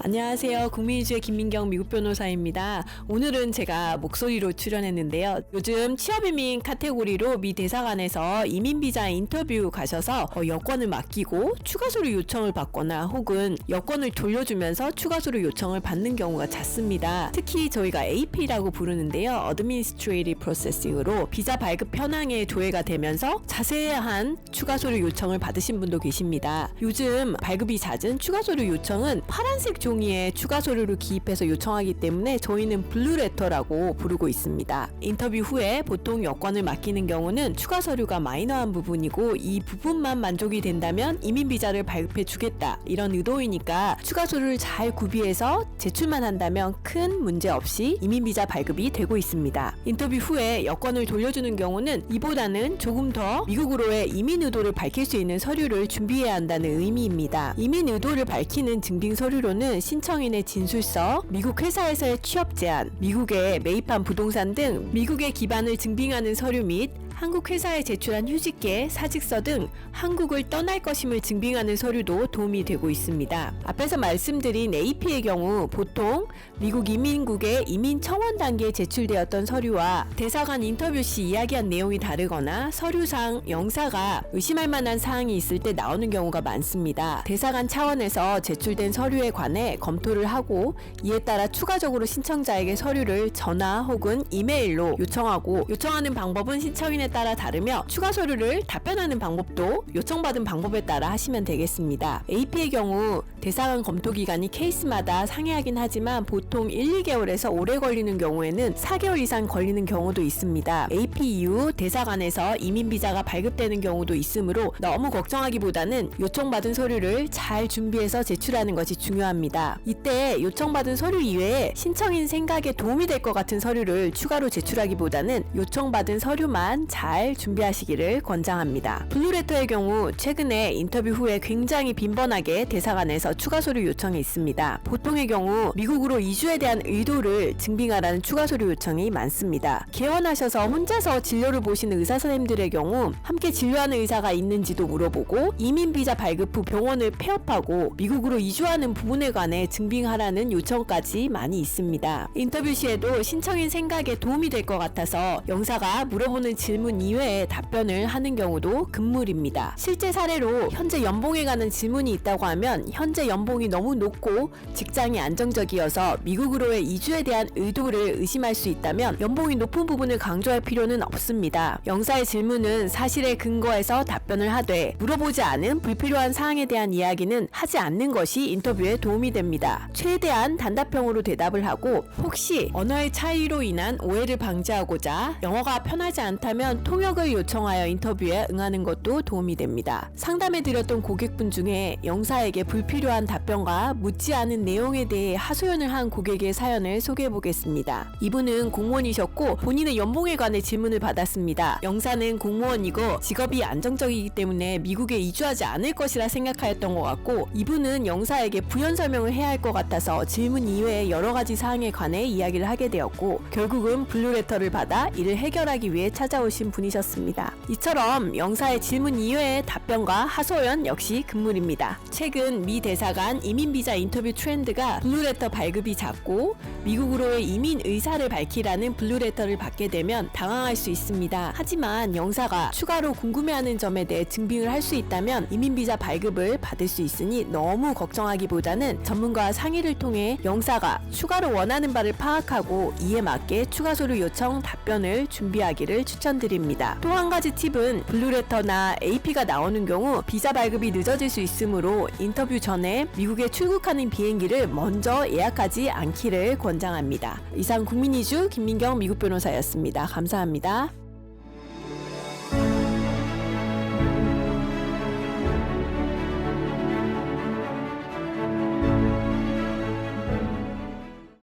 안녕하세요. 국민이주의 김민경 미국 변호사입니다. 오늘은 제가 목소리로 출연했는데요. 요즘 취업이민 카테고리로 미 대사관에서 이민비자 인터뷰 가셔서 여권을 맡기고 추가 서류 요청을 받거나 혹은 여권을 돌려주면서 추가 서류 요청을 받는 경우가 잦습니다. 특히 저희가 AP라고 부르는데요. Administrative Processing으로 비자 발급 현황에 조회가 되면서 자세한 추가 서류 요청을 받으신 분도 계십니다. 요즘 발급이 잦은 추가 서류 요청은 파란색 종이에 추가 서류를 기입해서 요청하기 때문에 저희는 블루레터라고 부르고 있습니다. 인터뷰 후에 보통 여권을 맡기는 경우는 추가 서류가 마이너한 부분이고 이 부분만 만족이 된다면 이민비자를 발급해 주겠다 이런 의도이니까 추가 서류를 잘 구비해서 제출만 한다면 큰 문제 없이 이민비자 발급이 되고 있습니다. 인터뷰 후에 여권을 돌려주는 경우는 이보다는 조금 더 미국으로의 이민 의도를 밝힐 수 있는 서류를 준비해야 한다는 의미입니다. 이민 의도를 밝히는 증빙 서류로는 신청인의 진술서, 미국 회사에서의 취업 제안, 미국에 매입한 부동산 등 미국의 기반을 증빙하는 서류 및 한국 회사에 제출한 휴직계, 사직서 등 한국을 떠날 것임을 증빙하는 서류도 도움이 되고 있습니다. 앞에서 말씀드린 AP의 경우 보통 미국 이민국의 이민 청원 단계에 제출되었던 서류와 대사관 인터뷰 시 이야기한 내용이 다르거나 서류상 영사가 의심할 만한 사항이 있을 때 나오는 경우가 많습니다. 대사관 차원에서 제출된 서류에 관해 검토를 하고 이에 따라 추가적으로 신청자에게 서류를 전화 혹은 이메일로 요청하고 요청하는 방법은 신청인에 따라 다르며 추가 서류를 답변하는 방법도 요청받은 방법에 따라 하시면 되겠습니다. AP의 경우 대사관 검토 기간이 케이스마다 상이하긴 하지만 보통 1, 2개월에서 오래 걸리는 경우에는 4개월 이상 걸리는 경우도 있습니다. AP 이후 대사관에서 이민비자가 발급되는 경우도 있으므로 너무 걱정하기보다는 요청받은 서류를 잘 준비해서 제출하는 것이 중요합니다. 이때 요청받은 서류 이외에 신청인 생각에 도움이 될 것 같은 서류를 추가로 제출하기보다는 요청받은 서류만 잘 준비하시기를 권장합니다. 블루레터의 경우 최근에 인터뷰 후에 굉장히 빈번하게 대사관에서 추가 서류 요청이 있습니다. 보통의 경우 미국으로 이주에 대한 의도를 증빙하라는 추가 서류 요청이 많습니다. 개원하셔서 혼자서 진료를 보시는 의사 선생님들의 경우 함께 진료하는 의사가 있는지도 물어보고 이민비자 발급 후 병원을 폐업하고 미국으로 이주하는 부분에 관해 증빙하라는 요청까지 많이 있습니다. 인터뷰 시에도 신청인 생각에 도움이 될 것 같아서 영사가 물어보는 질문 이외에 답변을 하는 경우도 금물입니다. 실제 사례로 현재 연봉에 관한 질문이 있다고 하면 현재 연봉이 너무 높고 직장이 안정적이어서 미국으로의 이주에 대한 의도를 의심할 수 있다면 연봉이 높은 부분을 강조할 필요는 없습니다. 영사의 질문은 사실에 근거해서 답변을 하되 물어보지 않은 불필요한 사항에 대한 이야기는 하지 않는 것이 인터뷰에 도움이 됩니다. 최대한 단답형으로 대답을 하고 혹시 언어의 차이로 인한 오해를 방지하고자 영어가 편하지 않다면 통역을 요청하여 인터뷰에 응하는 것도 도움이 됩니다. 상담해드렸던 고객분 중에 영사에게 불필요한 답변과 묻지 않은 내용에 대해 하소연을 한 고객의 사연을 소개해보겠습니다. 이분은 공무원이셨고 본인의 연봉에 관해 질문을 받았습니다. 영사는 공무원이고 직업이 안정적이기 때문에 미국에 이주하지 않을 것이라 생각하였던 것 같고 이분은 영사에게 부연 설명을 해야 할 것 같아서 질문 이외에 여러 가지 사항에 관해 이야기를 하게 되었고 결국은 블루레터를 받아 이를 해결하기 위해 찾아오신 분이셨습니다. 이처럼 영사의 질문 이외의 답변과 하소연 역시 금물입니다. 최근 미 대사관 이민비자 인터뷰 트렌드가 블루레터 발급이 잦고 미국으로의 이민 의사를 밝히라는 블루레터를 받게 되면 당황할 수 있습니다. 하지만 영사가 추가로 궁금해하는 점에 대해 증빙을 할 수 있다면 이민비자 발급을 받을 수 있으니 너무 걱정하기보다는 전문가와 상의를 통해 영사가 추가로 원하는 바를 파악하고 이에 맞게 추가 서류 요청 답변을 준비하기를 추천드립니다. 또 한 가지 팁은 블루레터나 AP가 나오는 경우 비자 발급이 늦어질 수 있으므로 인터뷰 전에 미국에 출국하는 비행기를 먼저 예약하지 않기를 권장합니다. 이상 국민이주 김민경 미국 변호사였습니다. 감사합니다.